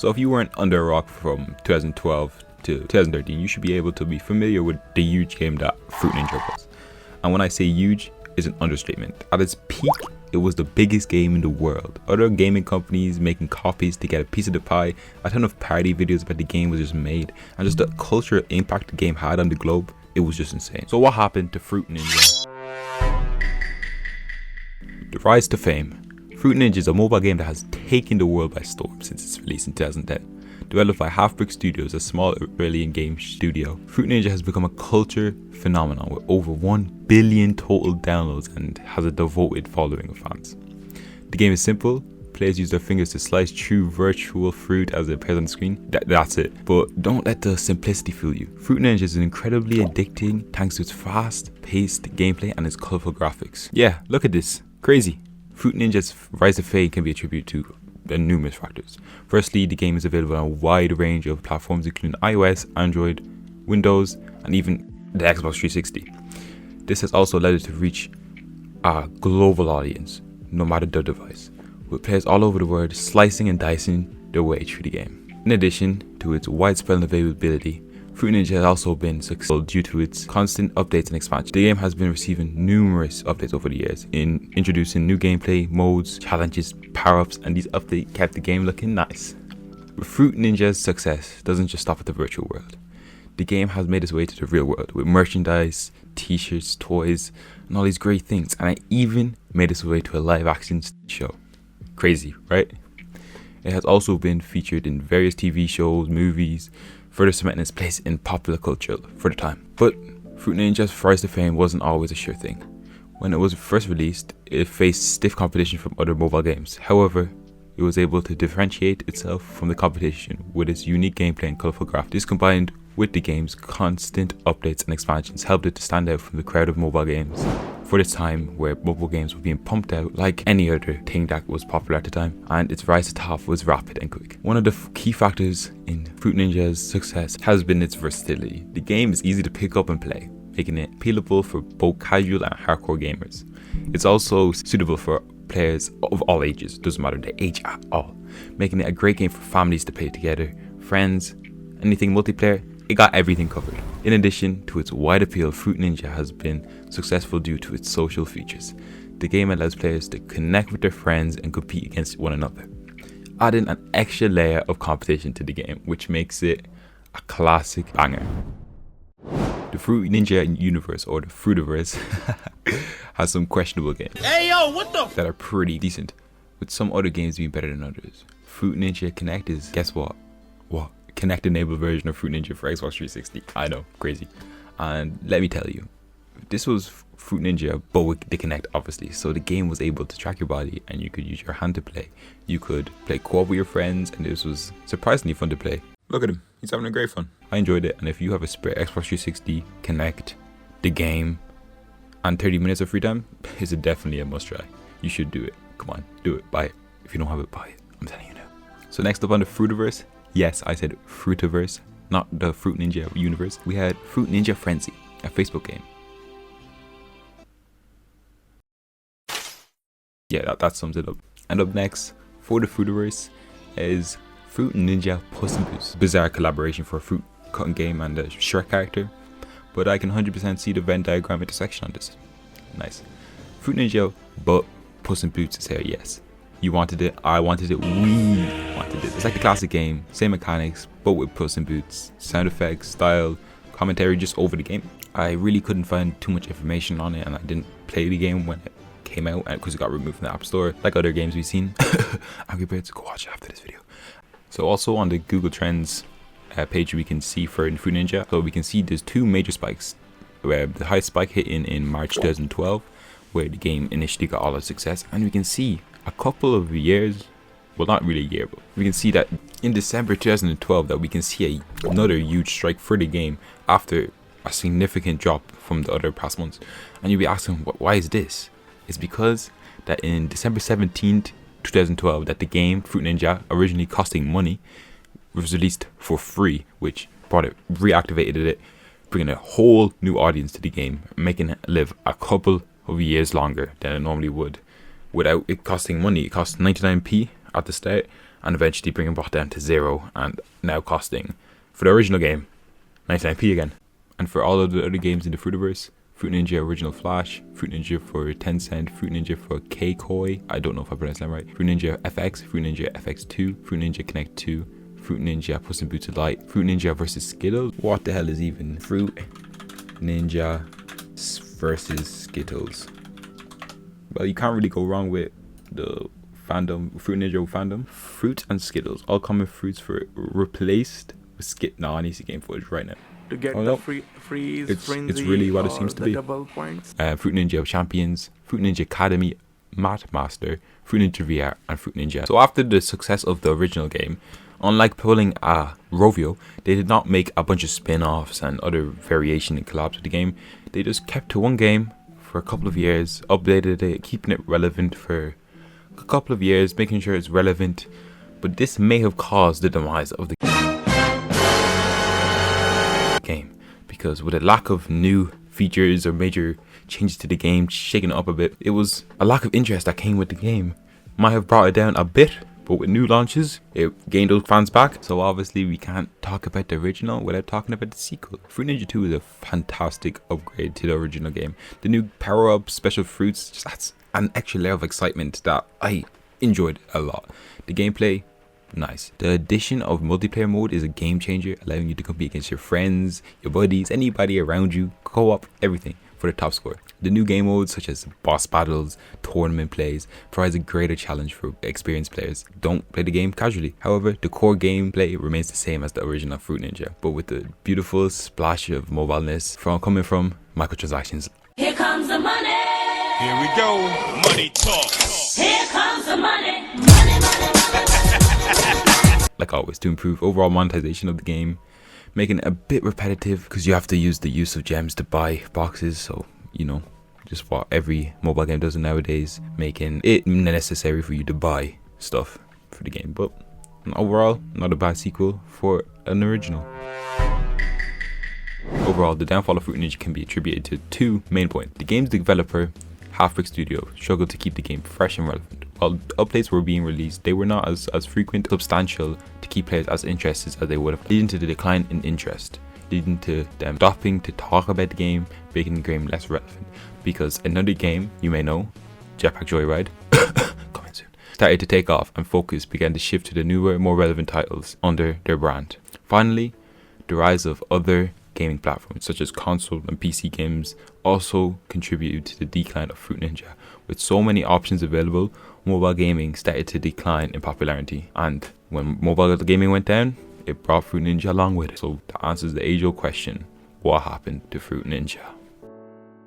So if you weren't under a rock from 2012 to 2013, you should be able to be familiar with the huge game that Fruit Ninja was. And when I say huge, it's an understatement. At its peak, it was the biggest game in the world. Other gaming companies making copies to get a piece of the pie, a ton of parody videos about the game was just made, and just the cultural impact the game had on the globe, it was just insane. So what happened to Fruit Ninja? The rise to fame. Fruit Ninja is a mobile game that has taken the world by storm since its release in 2010. Developed by Halfbrick Studios, a small Australian game studio, Fruit Ninja has become a culture phenomenon with over 1 billion total downloads and has a devoted following of fans. The game is simple. Players use their fingers to slice through virtual fruit as it appears on the screen. That's it. But don't let the simplicity fool you. Fruit Ninja is incredibly addicting thanks to its fast-paced gameplay and its colorful graphics. Yeah, look at this. Crazy. Fruit Ninja's rise to fame can be attributed to numerous factors. Firstly, the game is available on a wide range of platforms including iOS, Android, Windows, and even the Xbox 360. This has also led it to reach a global audience, no matter the device, with players all over the world slicing and dicing their way through the game. In addition to its widespread availability, Fruit Ninja has also been successful due to its constant updates and expansion. The game has been receiving numerous updates over the years, in introducing new gameplay, modes, challenges, power-ups, and these updates kept the game looking nice. But Fruit Ninja's success doesn't just stop at the virtual world. The game has made its way to the real world with merchandise, t-shirts, toys, and all these great things, and it even made its way to a live-action show. Crazy, right? It has also been featured in various TV shows, movies, further cementing its place in popular culture for the time. But Fruit Ninja's rise to fame wasn't always a sure thing. When it was first released, it faced stiff competition from other mobile games. However, it was able to differentiate itself from the competition with its unique gameplay and colorful graphics. This combined with the game's constant updates and expansions helped it to stand out from the crowd of mobile games for this time where mobile games were being pumped out like any other thing that was popular at the time, and its rise to top was rapid and quick. One of the key factors in Fruit Ninja's success has been its versatility. The game is easy to pick up and play, making it appealable for both casual and hardcore gamers. It's also suitable for players of all ages, doesn't matter the age at all, making it a great game for families to play together, friends, anything multiplayer. It got everything covered. In addition to its wide appeal, Fruit Ninja has been successful due to its social features. The game allows players to connect with their friends and compete against one another, adding an extra layer of competition to the game, which makes it a classic banger. The Fruit Ninja universe, or the fruitiverse, has some questionable games that are pretty decent, with some other games being better than others. Fruit Ninja Connect is, guess what? Connect enabled version of Fruit Ninja for Xbox 360. I know, crazy. And let me tell you, this was Fruit Ninja but with the Connect, obviously, so the game was able to track your body and you could use your hand to play. You could play co-op with your friends, and this was surprisingly fun to play. Look at him, he's having a great fun. I enjoyed it, and if you have a spare Xbox 360, Connect, the game, and 30 minutes of free time, it's definitely a must try. You should do it. Come on, do it, buy it. If you don't have it, buy it. I'm telling you now. So next up on the Fruitiverse, yes, I said Fruitiverse, not the Fruit Ninja universe. We had Fruit Ninja Frenzy, a Facebook game. Yeah, that sums it up. And up next, for the Fruitiverse, is Fruit Ninja Puss in Boots. Bizarre collaboration for a fruit cutting game and a Shrek character, but I can 100% see the Venn diagram intersection on this. Nice. Fruit Ninja, but Puss in Boots is here, yes. You wanted it, I wanted it, we wanted it. It's like the classic game, same mechanics, but with Puss in Boots. Sound effects, style, commentary just over the game. I really couldn't find too much information on it, and I didn't play the game when it came out because it got removed from the App Store, like other games we've seen. Angry Birds, go watch it after this video. So also on the Google Trends page, we can see for Fruit Ninja, so we can see there's two major spikes, where the highest spike hit in March 2012, where the game initially got all its success, and we can see a couple of years, well, not really a year, but we can see that in December 2012 that we can see another huge strike for the game after a significant drop from the other past months. And you'll be asking, why is this? It's because that in December 17th 2012 that the game Fruit Ninja, originally costing money, was released for free, which reactivated it, bringing a whole new audience to the game, making it live a couple of years longer than it normally would without it costing money. It cost 99p at the start, and eventually being brought down to 0 and now costing, for the original game, 99p again. And for all of the other games in the Fruitiverse, Fruit Ninja Original Flash, Fruit Ninja for 10 cent, Fruit Ninja for K-Koi, I don't know if I pronounced that right, Fruit Ninja FX, Fruit Ninja FX2, Fruit Ninja Connect 2, Fruit Ninja Puss in Boots of Light, Fruit Ninja versus Skittles. What the hell is even Fruit Ninja versus Skittles? Well, you can't really go wrong with the fandom, Fruit Ninja fandom. Fruit and Skittles, all common fruits for replaced with Skit. No, I need to see game footage right now. To get freeze, it's frenzy, really what it seems to be. double points. Fruit Ninja Champions, Fruit Ninja Academy, Mat Master, Fruit Ninja VR, and Fruit Ninja. So after the success of the original game, unlike pulling Rovio, they did not make a bunch of spin-offs and other variation and collabs with the game. They just kept to one game for a couple of years, updated it, keeping it relevant for a couple of years, making sure it's relevant. But this may have caused the demise of the game, because with a lack of new features or major changes to the game, shaking it up a bit, it was a lack of interest that came with the game. Might have brought it down a bit, but with new launches, it gained those fans back. So obviously we can't talk about the original without talking about the sequel. Fruit Ninja 2 is a fantastic upgrade to the original game. The new power-ups, special fruits, just adds an extra layer of excitement that I enjoyed a lot. The gameplay, nice. The addition of multiplayer mode is a game changer, allowing you to compete against your friends, your buddies, anybody around you, co-op, everything for the top score. The new game modes such as boss battles, tournament plays, provides a greater challenge for experienced players. Don't play the game casually. However, the core gameplay remains the same as the original Fruit Ninja, but with the beautiful splash of mobileness coming from microtransactions. Here comes the money. Here we go. Money talk. Here comes the money. Money, money, money. Like always, to improve overall monetization of the game, making it a bit repetitive because you have to use the use of gems to buy boxes. So, you know, just what every mobile game does nowadays, making it necessary for you to buy stuff for the game. But overall, not a bad sequel for an original. Overall, the downfall of Fruit Ninja can be attributed to two main points. The game's developer, Halfbrick Studio, struggled to keep the game fresh and relevant. While updates were being released, they were not as frequent, substantial to keep players as interested as they would have, leading to the decline in interest, leading to them stopping to talk about the game, making the game less relevant. Because another game you may know, Jetpack Joyride, coming soon, started to take off and focus began to shift to the newer, more relevant titles under their brand. Finally, the rise of other gaming platforms such as console and PC games also contributed to the decline of Fruit Ninja. With so many options available, mobile gaming started to decline in popularity, and when mobile gaming went down, it brought Fruit Ninja along with it. So that answers the age-old question, what happened to Fruit Ninja?